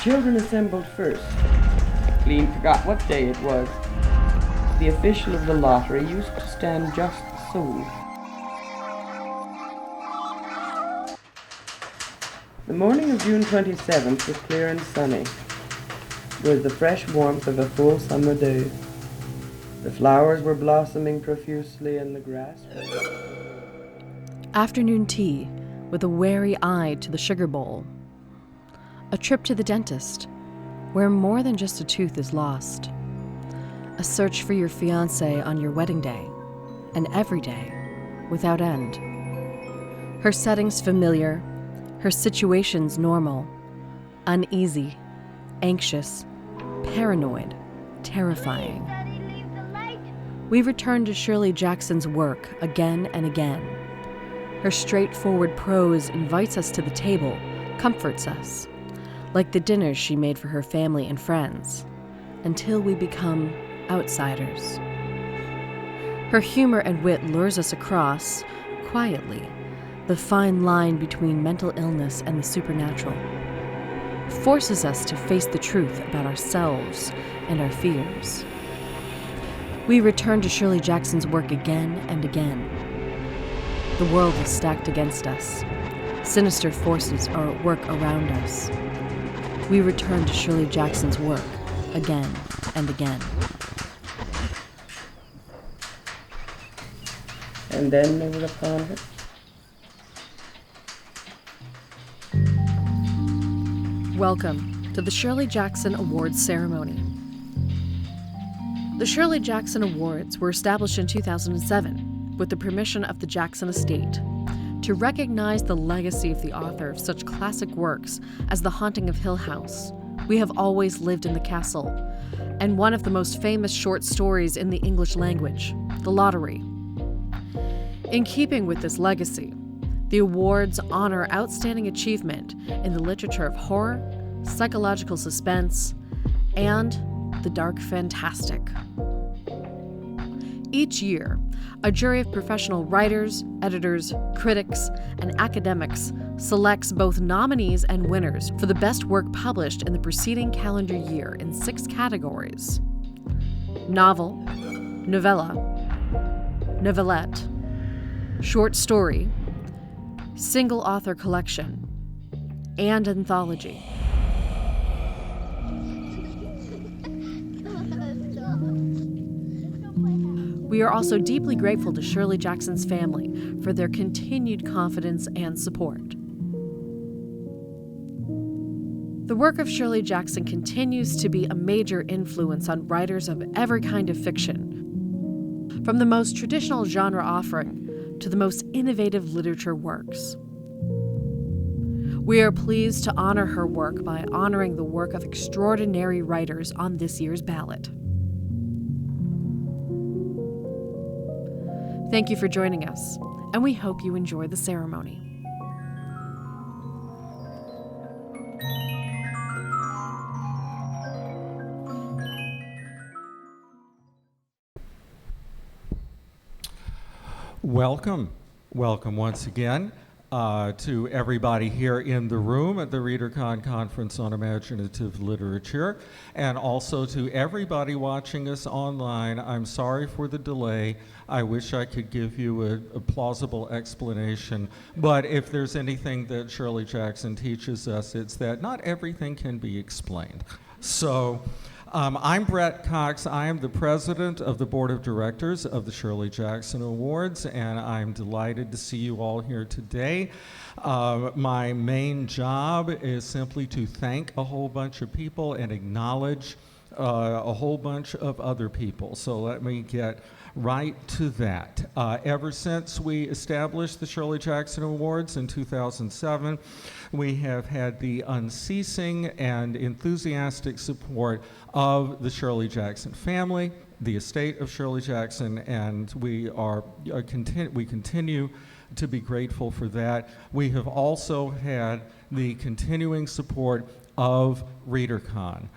children assembled first. Clean forgot what day it was. The official of the lottery used to stand just so. The morning of June 27th was clear and sunny, with the fresh warmth of a full summer day. The flowers were blossoming profusely and the grass... Afternoon tea with a wary eye to the sugar bowl. A trip to the dentist, where more than just a tooth is lost. A search for your fiancé on your wedding day, and every day, without end. Her settings familiar, her situations normal, uneasy, anxious, paranoid, terrifying. We return to Shirley Jackson's work again and again. Her straightforward prose invites us to the table, comforts us, like the dinners she made for her family and friends, until we become outsiders. Her humor and wit lures us across, quietly, the fine line between mental illness and the supernatural, forces us to face the truth about ourselves and our fears. We return to Shirley Jackson's work again and again. The world is stacked against us. Sinister forces are at work around us. We return to Shirley Jackson's work again and again. And then they were upon her. Welcome to the Shirley Jackson Awards ceremony. The Shirley Jackson Awards were established in 2007 with the permission of the Jackson estate to recognize the legacy of the author of such classic works as The Haunting of Hill House, We Have Always Lived in the Castle, and one of the most famous short stories in the English language, The Lottery. In keeping with this legacy, the awards honor outstanding achievement in the literature of horror, psychological suspense, and the dark fantastic. Each year, a jury of professional writers, editors, critics, and academics selects both nominees and winners for the best work published in the preceding calendar year in 6 categories: novel, novella, novelette, short story, single author collection, and anthology. We are also deeply grateful to Shirley Jackson's family for their continued confidence and support. The work of Shirley Jackson continues to be a major influence on writers of every kind of fiction, from the most traditional genre offering to the most innovative literature works. We are pleased to honor her work by honoring the work of extraordinary writers on this year's ballot. Thank you for joining us, and we hope you enjoy the ceremony. Welcome once again to everybody here in the room at the Readercon Conference on Imaginative Literature, and also to everybody watching us online. I'm sorry for the delay. I wish I could give you a plausible explanation, but if there's anything that Shirley Jackson teaches us, it's that not everything can be explained. So I'm Brett Cox. I am the president of the board of directors of the Shirley Jackson Awards, and I'm delighted to see you all here today. My main job is simply to thank a whole bunch of people and acknowledge a whole bunch of other people. So let me get right to that. Ever since we established the Shirley Jackson Awards in 2007, we have had the unceasing and enthusiastic support of the Shirley Jackson family, the estate of Shirley Jackson, and we continue to be grateful for that. We have also had the continuing support of Readercon.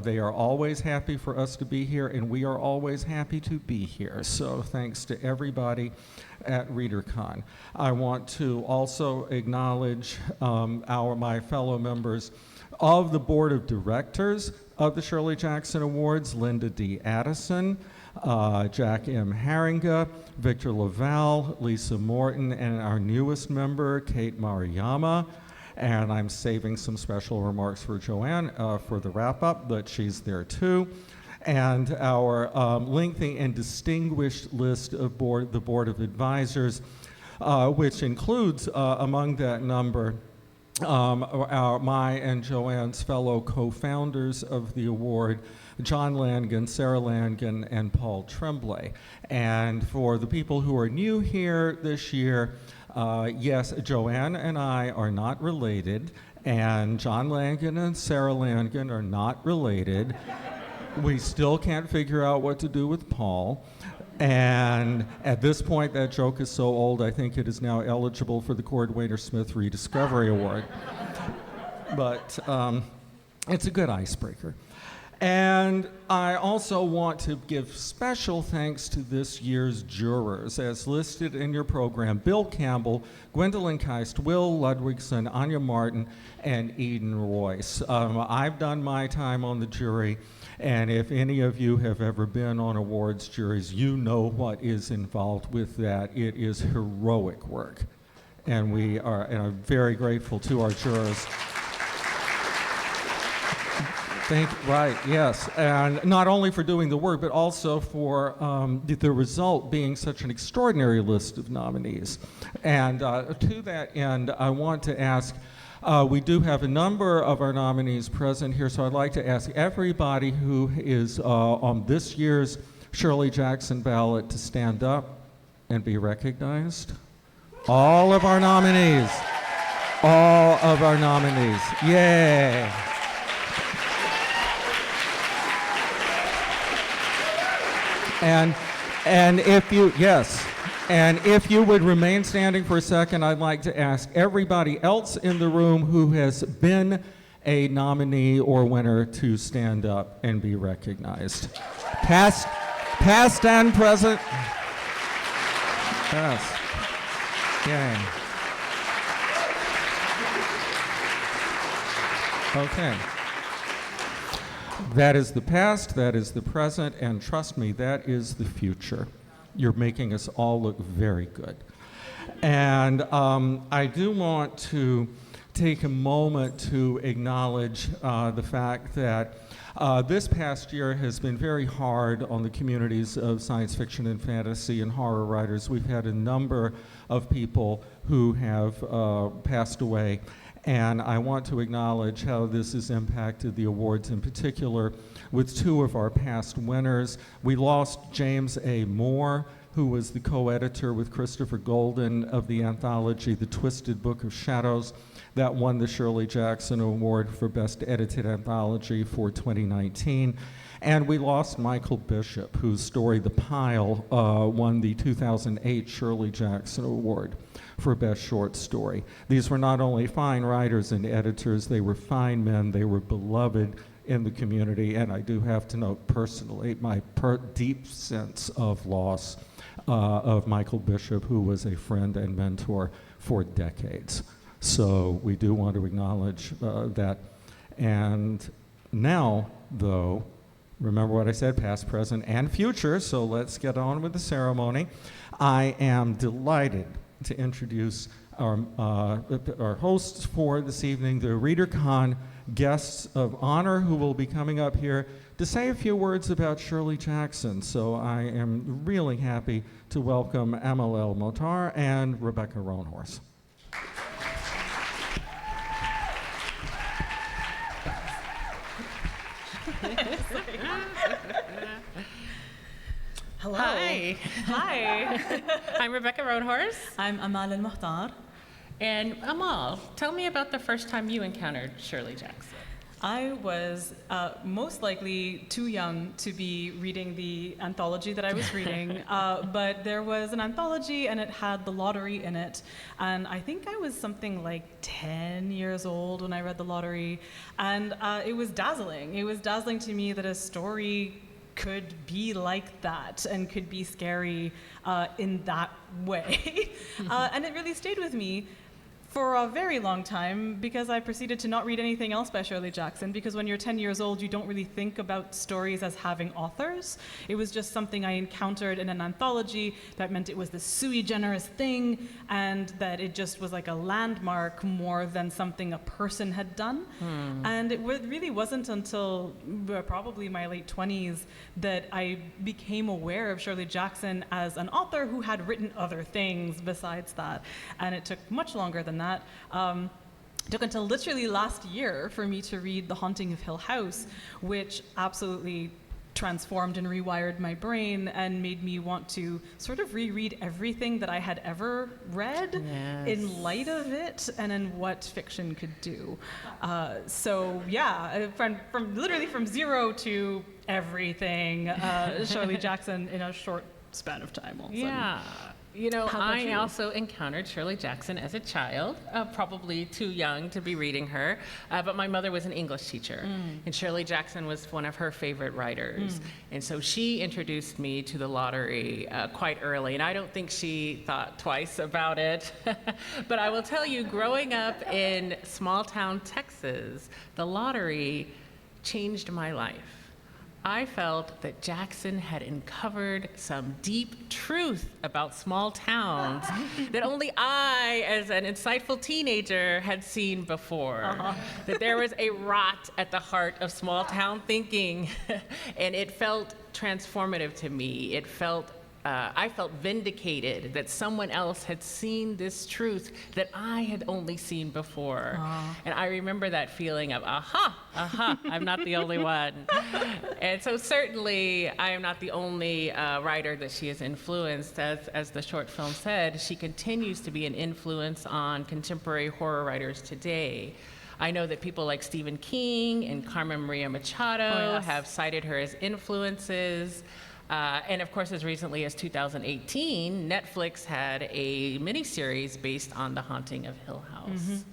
They are always happy for us to be here, and we are always happy to be here. So thanks to everybody at Readercon. I want to also acknowledge my fellow members Of the board of directors of the Shirley Jackson Awards, Linda D. Addison, Jack M. Haringa, Victor Laval, Lisa Morton, and our newest member, Kate Mariyama. And I'm saving some special remarks for Joanne for the wrap-up, but she's there too. And our lengthy and distinguished list of the Board of Advisors, which includes among that number my and Joanne's fellow co-founders of the award, John Langan, Sarah Langan, and Paul Tremblay. And for the people who are new here this year, yes, Joanne and I are not related, and John Langan and Sarah Langan are not related. We still can't figure out what to do with Paul. And at this point, that joke is so old, I think it is now eligible for the Cordwainer Smith Rediscovery Award. But it's a good icebreaker. And I also want to give special thanks to this year's jurors, as listed in your program: Bill Campbell, Gwendolyn Keist, Will Ludwigson, Anya Martin, and Eden Royce. I've done my time on the jury, and if any of you have ever been on awards juries, you know what is involved with that. It is heroic work. And I'm very grateful to our jurors. Right, yes. And not only for doing the work, but also for the result being such an extraordinary list of nominees. And to that end, I want to ask, we do have a number of our nominees present here, so I'd like to ask everybody who is on this year's Shirley Jackson ballot to stand up and be recognized. All of our nominees. All of our nominees. Yay. And if you would remain standing for a second, I'd like to ask everybody else in the room who has been a nominee or winner to stand up and be recognized. Past and present. Yes. Yay. Okay. That is the past, that is the present, and trust me, that is the future. You're making us all look very good. And I do want to take a moment to acknowledge the fact that this past year has been very hard on the communities of science fiction and fantasy and horror writers. We've had a number of people who have passed away. And I want to acknowledge how this has impacted the awards, in particular with two of our past winners. We lost James A. Moore, who was the co-editor with Christopher Golden of the anthology The Twisted Book of Shadows, that won the Shirley Jackson Award for Best Edited Anthology for 2019. And we lost Michael Bishop, whose story The Pile won the 2008 Shirley Jackson Award for Best Short Story. These were not only fine writers and editors, they were fine men, they were beloved in the community, and I do have to note personally my deep sense of loss of Michael Bishop, who was a friend and mentor for decades. So we do want to acknowledge that. And now, though, remember what I said, past, present, and future, so let's get on with the ceremony. I am delighted to introduce our hosts for this evening, the Readercon guests of honor who will be coming up here to say a few words about Shirley Jackson. So I am really happy to welcome Amal El-Mohtar and Rebecca Roanhorse. Hello. Hi. Hi. I'm Rebecca Roanhorse. I'm Amal El-Mohtar. And Amal, tell me about the first time you encountered Shirley Jackson. I was most likely too young to be reading the anthology that I was reading, but there was an anthology and it had the lottery in it. And I think I was something like 10 years old when I read the lottery. And it was dazzling. It was dazzling to me that a story could be like that and could be scary in that way. And it really stayed with me for a very long time, because I proceeded to not read anything else by Shirley Jackson, because when you're 10 years old, you don't really think about stories as having authors. It was just something I encountered in an anthology that meant it was this sui generis thing, and that it just was like a landmark more than something a person had done. And it really wasn't until probably my late 20s that I became aware of Shirley Jackson as an author who had written other things besides that. And it took much longer than that. It took until literally last year for me to read The Haunting of Hill House, which absolutely transformed and rewired my brain and made me want to sort of reread everything that I had ever read in light of it and in what fiction could do. So yeah, from literally from zero to everything, Shirley Jackson in a short span of time. All of a sudden. Yeah. You know, How about I you? also encountered Shirley Jackson as a child, probably too young to be reading her, but my mother was an English teacher, and Shirley Jackson was one of her favorite writers. And so she introduced me to the lottery quite early, and I don't think she thought twice about it. But I will tell you, growing up in small town Texas, the lottery changed my life. I felt that Jackson had uncovered some deep truth about small towns that only I, as an insightful teenager, had seen before. That there was a rot at the heart of small town thinking, and it felt transformative to me. I felt vindicated that someone else had seen this truth that I had only seen before. And I remember that feeling of, I'm not the only one. And so certainly I am not the only writer that she has influenced. As the short film said, she continues to be an influence on contemporary horror writers today. I know that people like Stephen King and Carmen Maria Machado have cited her as influences. And of course, as recently as 2018, Netflix had a miniseries based on The Haunting of Hill House.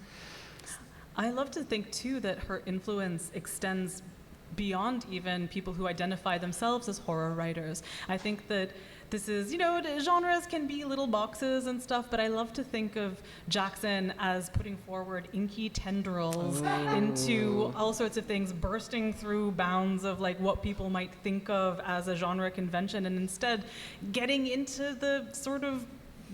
I love to think, too, that her influence extends beyond even people who identify themselves as horror writers. I think that this is, genres can be little boxes and stuff, but I love to think of Jackson as putting forward inky tendrils into all sorts of things, bursting through bounds of like what people might think of as a genre convention, and instead getting into the sort of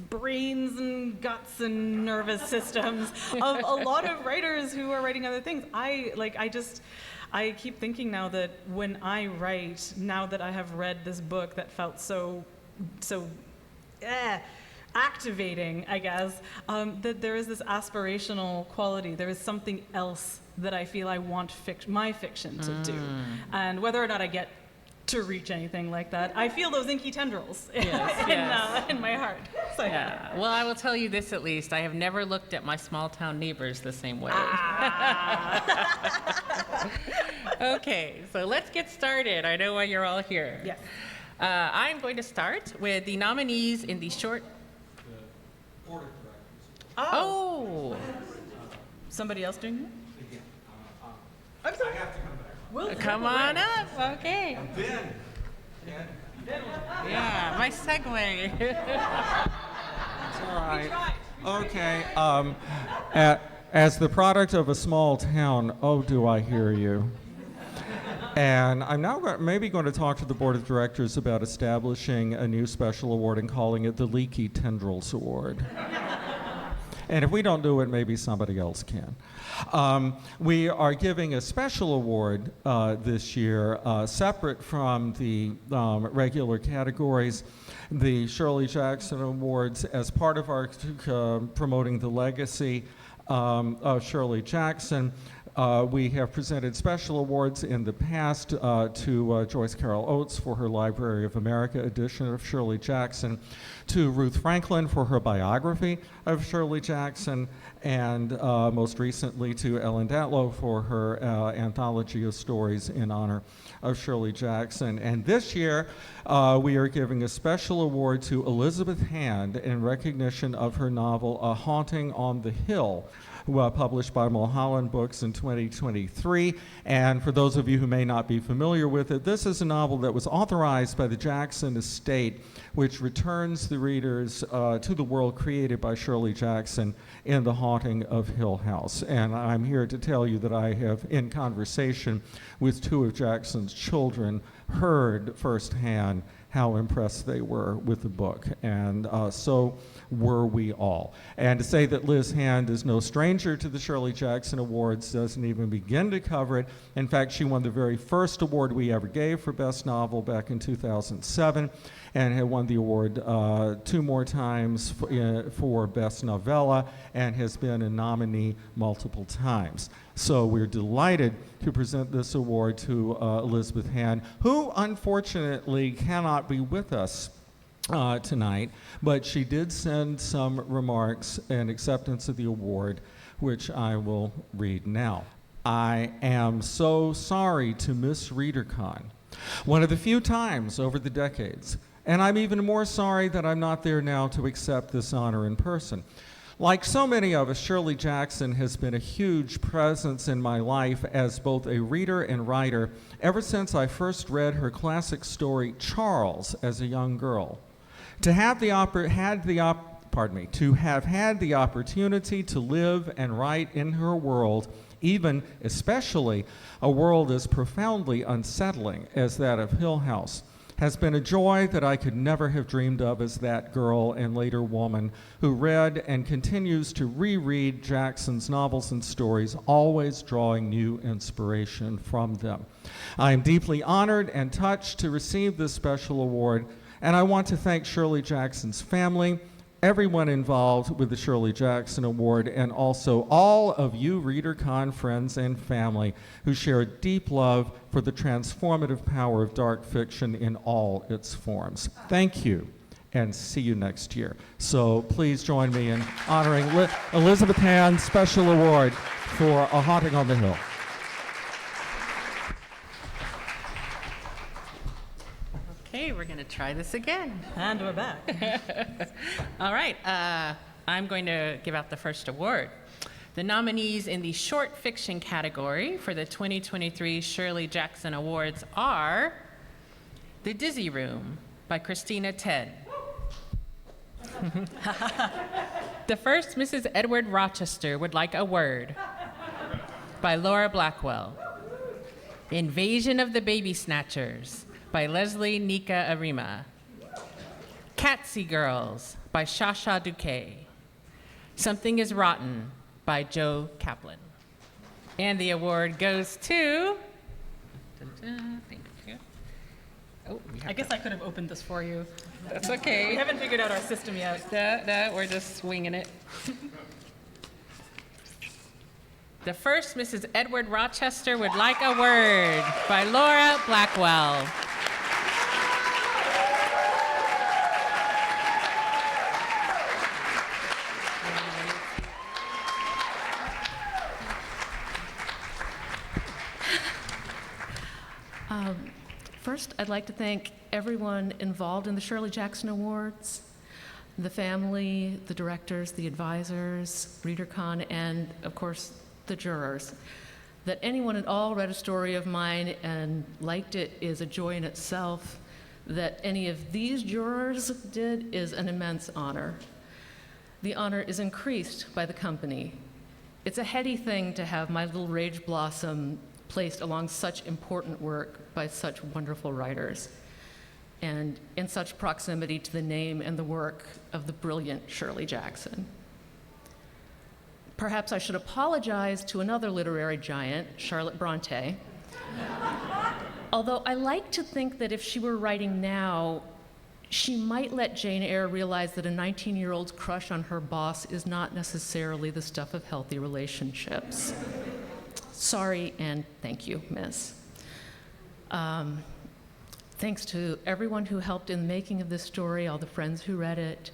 brains and guts and nervous systems of a lot of writers who are writing other things. I keep thinking now that when I write, now that I have read this book that felt so activating, I guess, that there is this aspirational quality. There is something else that I feel I want my fiction to do. And whether or not I get to reach anything like that, I feel those inky tendrils in my heart. So, Yeah. Well, I will tell you this at least. I have never looked at my small town neighbors the same way. Okay, so let's get started. I know why you're all here. Yes. I'm going to start with the nominees in the short. The board of directors. Oh. Somebody else doing it? Again, I'm sorry. I have to come back. Come on up. Okay. Ben. Yeah, my segue. It's all right. Okay. As the product of a small town, oh, do I hear you? And I'm now maybe going to talk to the board of directors about establishing a new special award and calling it the Leaky Tendrils Award. And if we don't do it, maybe somebody else can. We are giving a special award this year, separate from the regular categories, the Shirley Jackson Awards, as part of our promoting the legacy of Shirley Jackson. We have presented special awards in the past to Joyce Carol Oates for her Library of America edition of Shirley Jackson, to Ruth Franklin for her biography of Shirley Jackson, and most recently to Ellen Datlow for her anthology of stories in honor of Shirley Jackson. And this year, we are giving a special award to Elizabeth Hand in recognition of her novel, A Haunting on the Hill, published by Mulholland Books in 2023. And for those of you who may not be familiar with it, this is a novel that was authorized by the Jackson estate, which returns the readers to the world created by Shirley Jackson in The Haunting of Hill House. And I'm here to tell you that I have, in conversation with two of Jackson's children, heard firsthand how impressed they were with the book, and so were we all. And to say that Liz Hand is no stranger to the Shirley Jackson Awards doesn't even begin to cover it. In fact, she won the very first award we ever gave for Best Novel back in 2007, and had won the award 2 more times for Best Novella, and has been a nominee multiple times. So we're delighted to present this award to Elizabeth Hand, who unfortunately cannot be with us tonight, but she did send some remarks in acceptance of the award, which I will read now. I am so sorry to miss Readercon, one of the few times over the decades, and I'm even more sorry that I'm not there now to accept this honor in person. Like so many of us, Shirley Jackson has been a huge presence in my life as both a reader and writer ever since I first read her classic story, Charles, as a young girl. To have had the opportunity to live and write in her world, even especially a world as profoundly unsettling as that of Hill House, has been a joy that I could never have dreamed of as that girl and later woman who read and continues to reread Jackson's novels and stories, always drawing new inspiration from them. I am deeply honored and touched to receive this special award, and I want to thank Shirley Jackson's family, everyone involved with the Shirley Jackson Award, and also all of you Readercon friends and family who share a deep love for the transformative power of dark fiction in all its forms. Thank you, and see you next year. So please join me in honoring Elizabeth Hand's Special Award for A Haunting on the Hill. Okay, we're going to try this again. And we're back. All right, I'm going to give out the first award. The nominees in the short fiction category for the 2023 Shirley Jackson Awards are The Dizzy Room by Christina Ted. The First Mrs. Edward Rochester Would Like a Word by Laura Blackwell. Invasion of the Baby Snatchers by Leslie Nika Arima. Catsy Girls by Shasha Duque. Something is Rotten by Joe Kaplan. And the award goes to... Thank you. Oh, I guess I could have opened this for you. That's okay. We haven't figured out our system yet. No, we're just swinging it. The First Mrs. Edward Rochester Would Like a Word by Laura Blackwell. First, I'd like to thank everyone involved in the Shirley Jackson Awards, the family, the directors, the advisors, Readercon, and of course, the jurors. That anyone at all read a story of mine and liked it is a joy in itself. That any of these jurors did is an immense honor. The honor is increased by the company. It's a heady thing to have My Little Rage Blossom placed along such important work by such wonderful writers, and in such proximity to the name and the work of the brilliant Shirley Jackson. Perhaps I should apologize to another literary giant, Charlotte Bronte. Although I like to think that if she were writing now, she might let Jane Eyre realize that a 19-year-old's crush on her boss is not necessarily the stuff of healthy relationships. Sorry and thank you, Miss. Thanks to everyone who helped in the making of this story, all the friends who read it.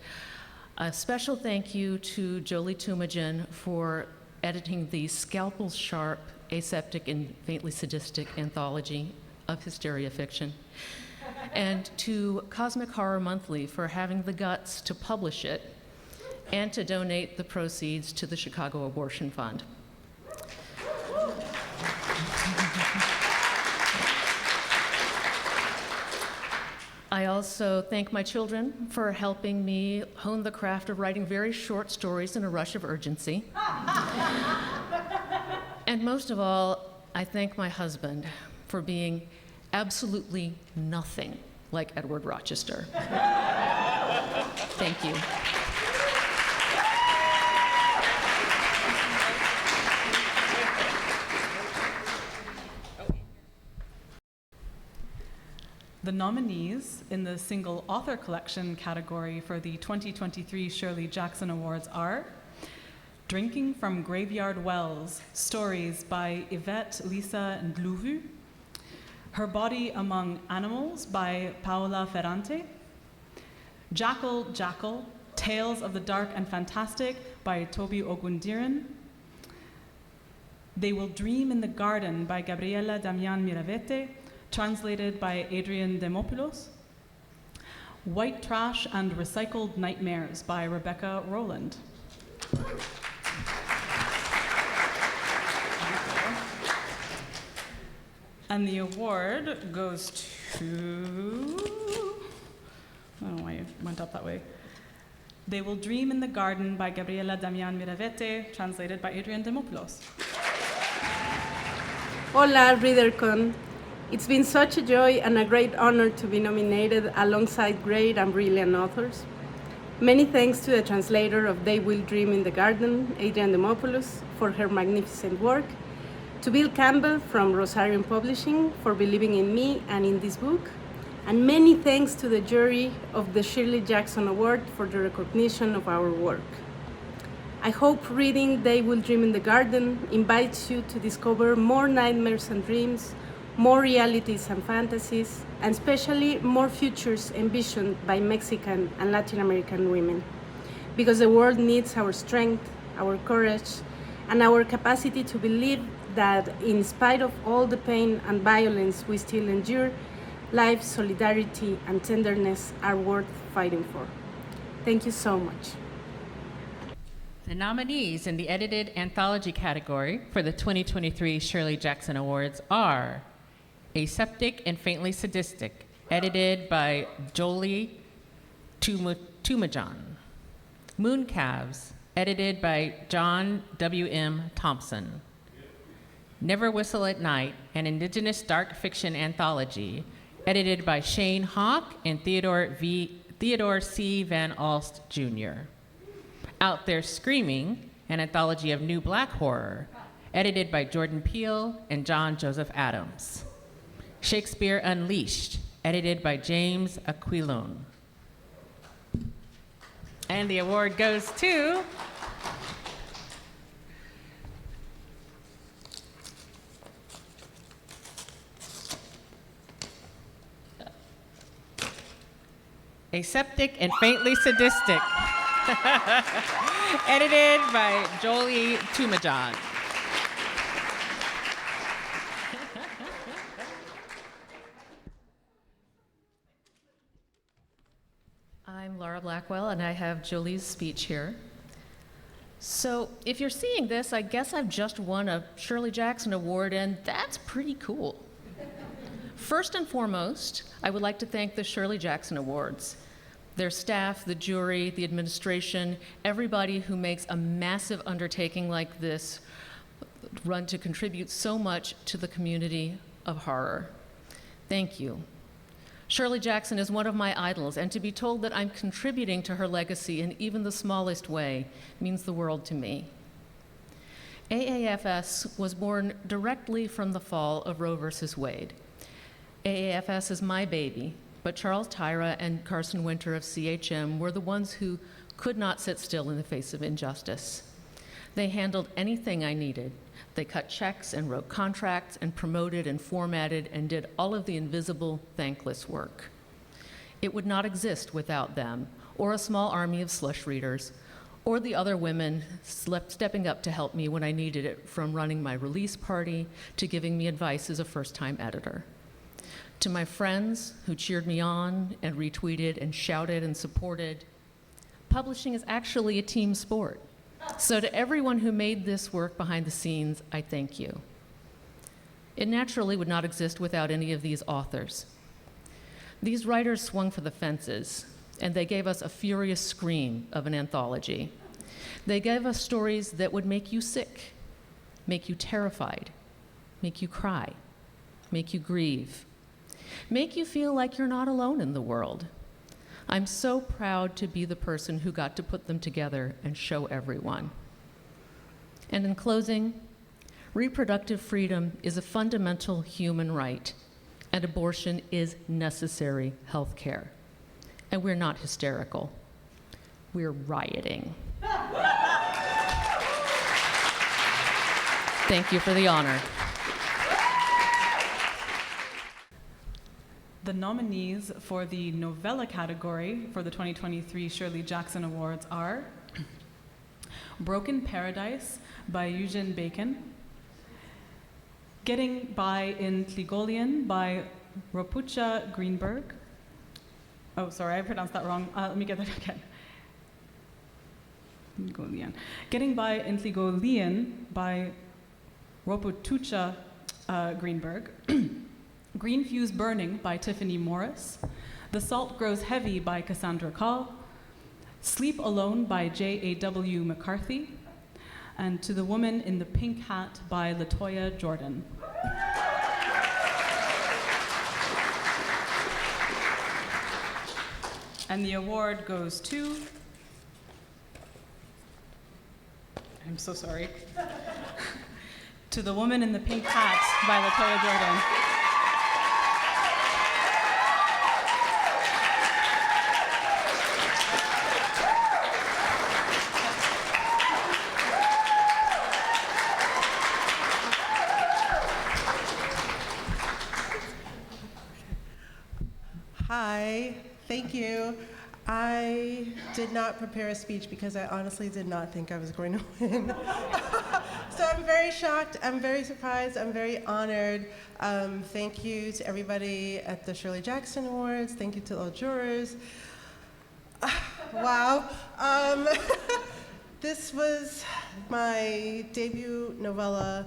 A special thank you to Jolie Tumajan for editing the scalpel-sharp, aseptic, and faintly sadistic anthology of hysteria fiction. And to Cosmic Horror Monthly for having the guts to publish it and to donate the proceeds to the Chicago Abortion Fund. I also thank my children for helping me hone the craft of writing very short stories in a rush of urgency. And most of all, I thank my husband for being absolutely nothing like Edward Rochester. Thank you. The nominees in the single author collection category for the 2023 Shirley Jackson Awards are Drinking from Graveyard Wells, stories by Yvette, Lisa, and Louvu. Her Body Among Animals by Paola Ferrante. Jackal, Jackal, Tales of the Dark and Fantastic by Toby Ogundiran. They Will Dream in the Garden by Gabriela Damian Miravete, translated by Adrian Demopoulos. White Trash and Recycled Nightmares by Rebecca Rowland. And the award goes to, I don't know why it went up that way. They Will Dream in the Garden by Gabriela Damian Miravete, translated by Adrian Demopoulos. Hola, Readercon. It's been such a joy and a great honor to be nominated alongside great and brilliant authors. Many thanks to the translator of They Will Dream in the Garden, Adrian Demopoulos, for her magnificent work, to Bill Campbell from Rosarium Publishing for believing in me and in this book, and many thanks to the jury of the Shirley Jackson Award for the recognition of our work. I hope reading They Will Dream in the Garden invites you to discover more nightmares and dreams, more realities and fantasies, and especially more futures envisioned by Mexican and Latin American women. Because the world needs our strength, our courage, and our capacity to believe that in spite of all the pain and violence we still endure, life, solidarity, and tenderness are worth fighting for. Thank you so much. The nominees in the Edited Anthology category for the 2023 Shirley Jackson Awards are Aseptic and Faintly Sadistic, edited by Jolie Tumajan. Mooncalves, edited by John W.M. Thompson. Never Whistle at Night, an Indigenous dark fiction anthology, edited by Shane Hawk and Theodore C. Van Alst, Jr. Out There Screaming, an anthology of new black horror, edited by Jordan Peele and John Joseph Adams. Shakespeare Unleashed, edited by James Aquilone. And the award goes to Aseptic and Faintly Sadistic, edited by Jolie Tumajan. I'm Laura Blackwell, and I have Jolie's speech here. So if you're seeing this, I guess I've just won a Shirley Jackson Award, and that's pretty cool. First and foremost, I would like to thank the Shirley Jackson Awards, their staff, the jury, the administration, everybody who makes a massive undertaking like this run to contribute so much to the community of horror. Thank you. Shirley Jackson is one of my idols, and to be told that I'm contributing to her legacy in even the smallest way means the world to me. AAFS was born directly from the fall of Roe versus Wade. AAFS is my baby, but Charles Tyra and Carson Winter of CHM were the ones who could not sit still in the face of injustice. They handled anything I needed. They cut checks and wrote contracts and promoted and formatted and did all of the invisible, thankless work. It would not exist without them, or a small army of slush readers, or the other women stepping up to help me when I needed it, from running my release party to giving me advice as a first-time editor. To my friends who cheered me on and retweeted and shouted and supported, publishing is actually a team sport. So to everyone who made this work behind the scenes, I thank you. It naturally would not exist without any of these authors. These writers swung for the fences, and they gave us a furious scream of an anthology. They gave us stories that would make you sick, make you terrified, make you cry, make you grieve, make you feel like you're not alone in the world. I'm so proud to be the person who got to put them together and show everyone. And in closing, reproductive freedom is a fundamental human right, and abortion is necessary health care. And we're not hysterical. We're rioting. Thank you for the honor. The nominees for the Novella category for the 2023 Shirley Jackson Awards are Broken Paradise by Eugene Bacon, Getting By in Tligolian by Ropucha Greenberg. Oh, sorry, I pronounced that wrong. Let me get that again. Tligolian. Getting By in Tligolian by Ropucha Greenberg. Green Fuse Burning by Tiffany Morris, The Salt Grows Heavy by Cassandra Call, Sleep Alone by J.A.W. McCarthy, and To the Woman in the Pink Hat by LaToya Jordan. And the award goes to, I'm so sorry, To the Woman in the Pink Hat by LaToya Jordan. Hi, thank you. I did not prepare a speech because I honestly did not think I was going to win. So I'm very shocked, I'm very surprised, I'm very honored. Thank you to everybody at the Shirley Jackson Awards. Thank you to all jurors. Wow. This was my debut novella,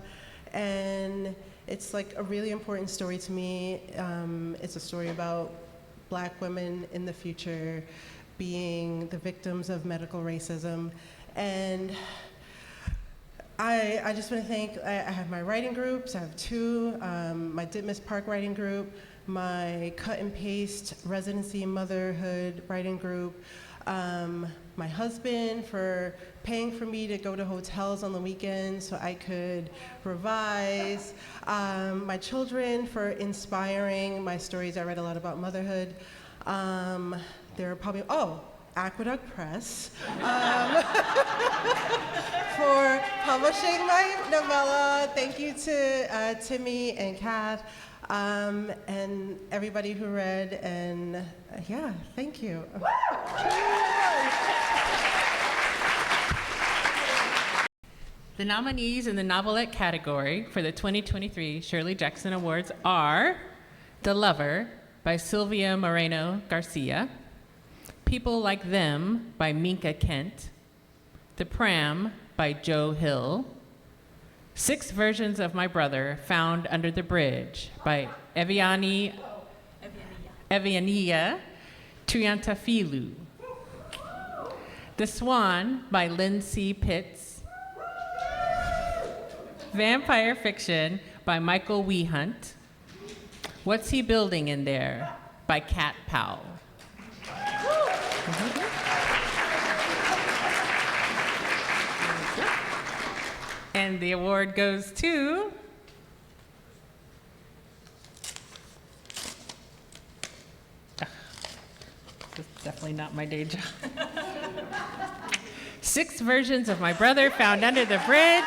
and it's like a really important story to me. It's a story about Black women in the future being the victims of medical racism. And I just want to thank, I have my writing groups, I have two, my Ditmas Park writing group, my cut and paste residency motherhood writing group, my husband for paying for me to go to hotels on the weekends so I could revise, my children for inspiring my stories. I read a lot about motherhood. There are probably, Aqueduct Press for publishing my novella. Thank you to Timmy and Kath and everybody who read, and yeah, thank you. The nominees in the Novelette category for the 2023 Shirley Jackson Awards are The Lover by Sylvia Moreno Garcia, People Like Them by Minka Kent, The Pram by Joe Hill, 6 Versions of My Brother Found Under the Bridge by Eviania Triantafilu, The Swan by Lindsay Pitts, Vampire Fiction by Michael Wehunt, What's He Building in There by Kat Powell. And the award goes to this is definitely not my day job. 6 Versions of My Brother Found Under the Bridge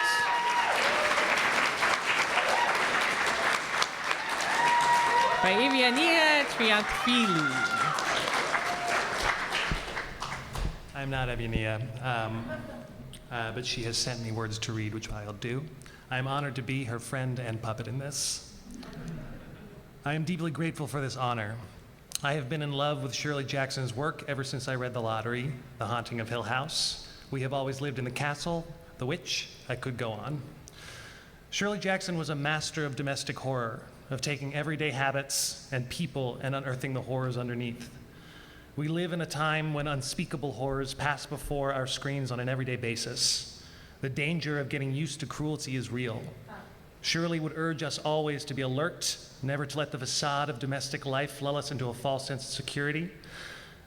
by Eviania Triantfilu. I'm not Eviania, but she has sent me words to read, which I'll do. I'm honored to be her friend and puppet in this. I am deeply grateful for this honor. I have been in love with Shirley Jackson's work ever since I read The Lottery, The Haunting of Hill House, We Have Always Lived in the Castle, The Witch. I could go on. Shirley Jackson was a master of domestic horror, of taking everyday habits and people and unearthing the horrors underneath. We live in a time when unspeakable horrors pass before our screens on an everyday basis. The danger of getting used to cruelty is real. Shirley would urge us always to be alert, never to let the facade of domestic life lull us into a false sense of security,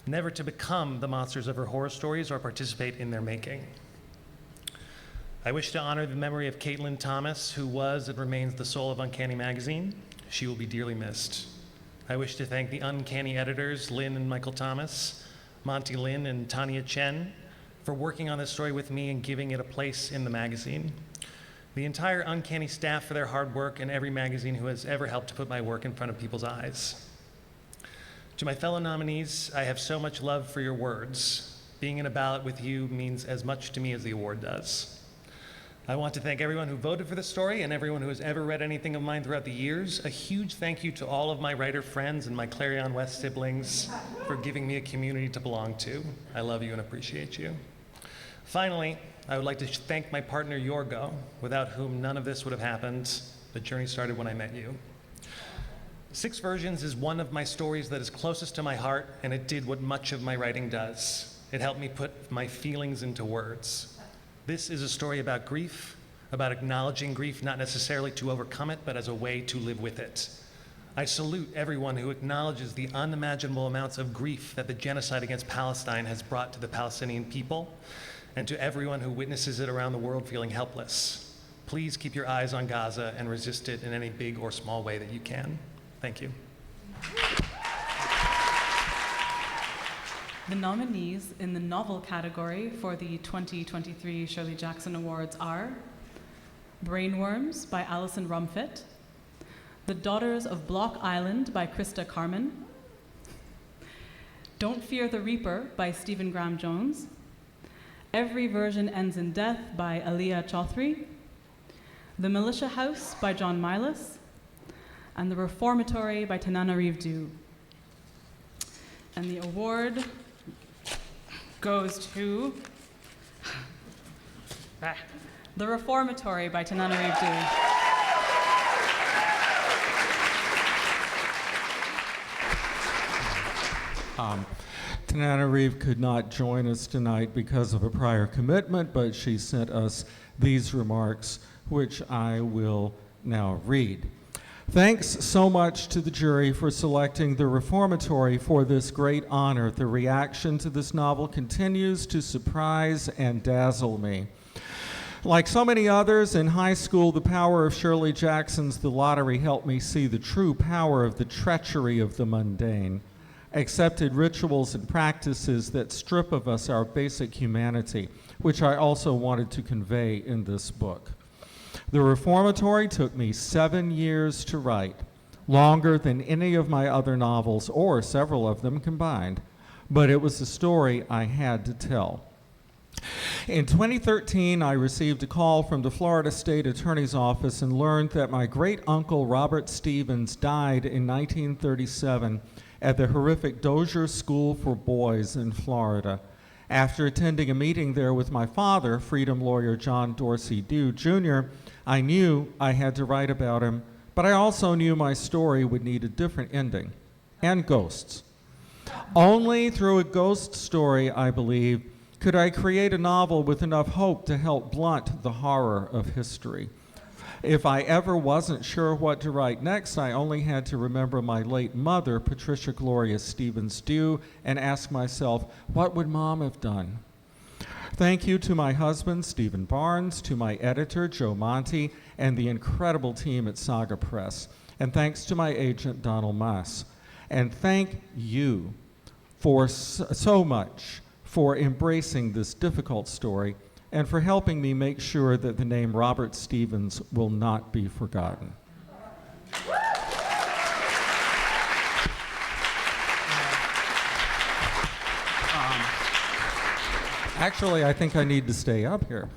never to become the monsters of her horror stories or participate in their making. I wish to honor the memory of Caitlin Thomas, who was and remains the soul of Uncanny Magazine. She will be dearly missed. I wish to thank the Uncanny editors, Lynn and Michael Thomas, Monty Lin and Tanya Chen, for working on this story with me and giving it a place in the magazine. The entire Uncanny staff for their hard work, and every magazine who has ever helped to put my work in front of people's eyes. To my fellow nominees, I have so much love for your words. Being in a ballot with you means as much to me as the award does. I want to thank everyone who voted for the story and everyone who has ever read anything of mine throughout the years. A huge thank you to all of my writer friends and my Clarion West siblings for giving me a community to belong to. I love you and appreciate you. Finally, I would like to thank my partner, Yorgo, without whom none of this would have happened. The journey started when I met you. Six Versions is one of my stories that is closest to my heart, and it did what much of my writing does. It helped me put my feelings into words. This is a story about grief, about acknowledging grief, not necessarily to overcome it, but as a way to live with it. I salute everyone who acknowledges the unimaginable amounts of grief that the genocide against Palestine has brought to the Palestinian people, and to everyone who witnesses it around the world feeling helpless. Please keep your eyes on Gaza and resist it in any big or small way that you can. Thank you. The nominees in the novel category for the 2023 Shirley Jackson Awards are Brainworms by Alison Rumfitt, The Daughters of Block Island by Krista Carmen, Don't Fear the Reaper by Stephen Graham Jones, Every Version Ends in Death by Aliyah Chaudhry, The Militia House by John Milas, and The Reformatory by Tananarive Due. And the award goes to The Reformatory by Tananarive Due. Tananarive could not join us tonight because of a prior commitment, but she sent us these remarks, which I will now read. Thanks so much to the jury for selecting The Reformatory for this great honor. The reaction to this novel continues to surprise and dazzle me. Like so many others, in high school, the power of Shirley Jackson's The Lottery helped me see the true power of the treachery of the mundane, accepted rituals and practices that strip of us our basic humanity, which I also wanted to convey in this book. The Reformatory took me 7 years to write, longer than any of my other novels, or several of them combined, but it was a story I had to tell. In 2013, I received a call from the Florida State Attorney's Office and learned that my great-uncle Robert Stevens died in 1937 at the horrific Dozier School for Boys in Florida. After attending a meeting there with my father, freedom lawyer John Dorsey Dew Jr., I knew I had to write about him, but I also knew my story would need a different ending, and ghosts. Only through a ghost story, I believe, could I create a novel with enough hope to help blunt the horror of history. If I ever wasn't sure what to write next, I only had to remember my late mother, Patricia Gloria Stevens Dew, and ask myself, what would Mom have done? Thank you to my husband, Stephen Barnes, to my editor, Joe Monti, and the incredible team at Saga Press. And thanks to my agent, Donald Maas. And thank you for so much for embracing this difficult story and for helping me make sure that the name Robert Stevens will not be forgotten. Actually, I think I need to stay up here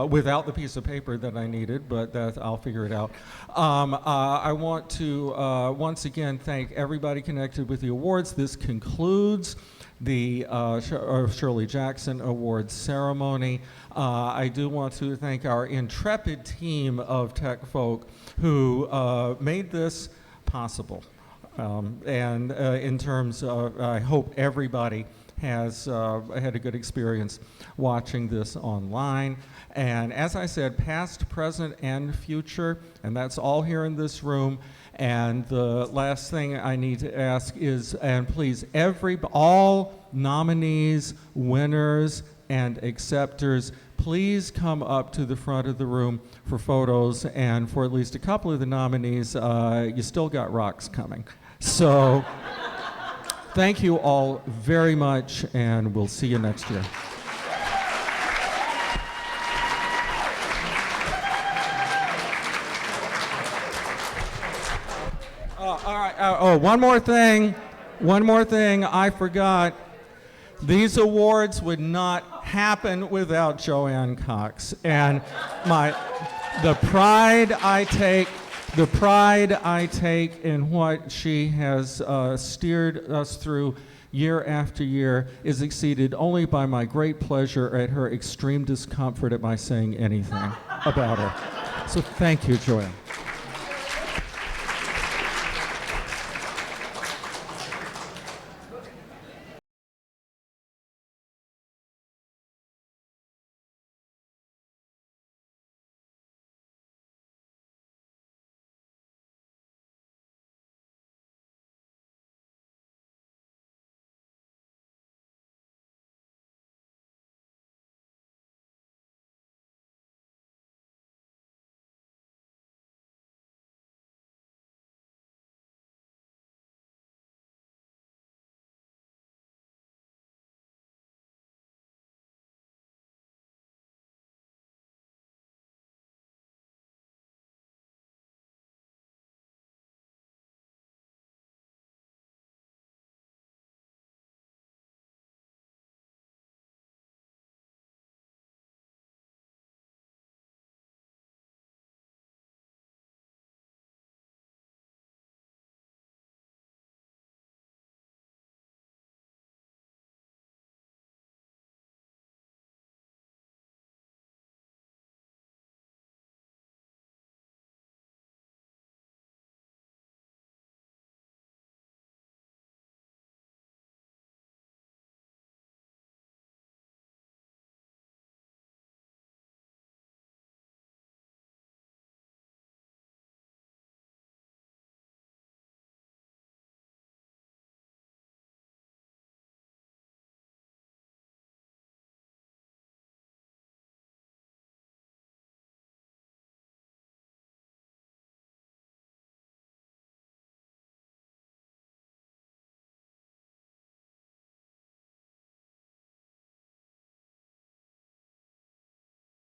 without the piece of paper that I needed, but I'll figure it out. I want to once again thank everybody connected with the awards. This concludes the Shirley Jackson Awards ceremony. I do want to thank our intrepid team of tech folk who made this possible. And in terms of, I hope everybody has had a good experience watching this online. And as I said, past, present, and future, and that's all here in this room. And the last thing I need to ask is, and please, all nominees, winners, and acceptors, please come up to the front of the room for photos. And for at least a couple of the nominees, you still got rocks coming. So thank you all very much, and we'll see you next year. All right. One more thing. I forgot. These awards would not happen without Joanne Cox, and the pride I take in what she has steered us through year after year is exceeded only by my great pleasure at her extreme discomfort at my saying anything about her. So thank you, Joanne.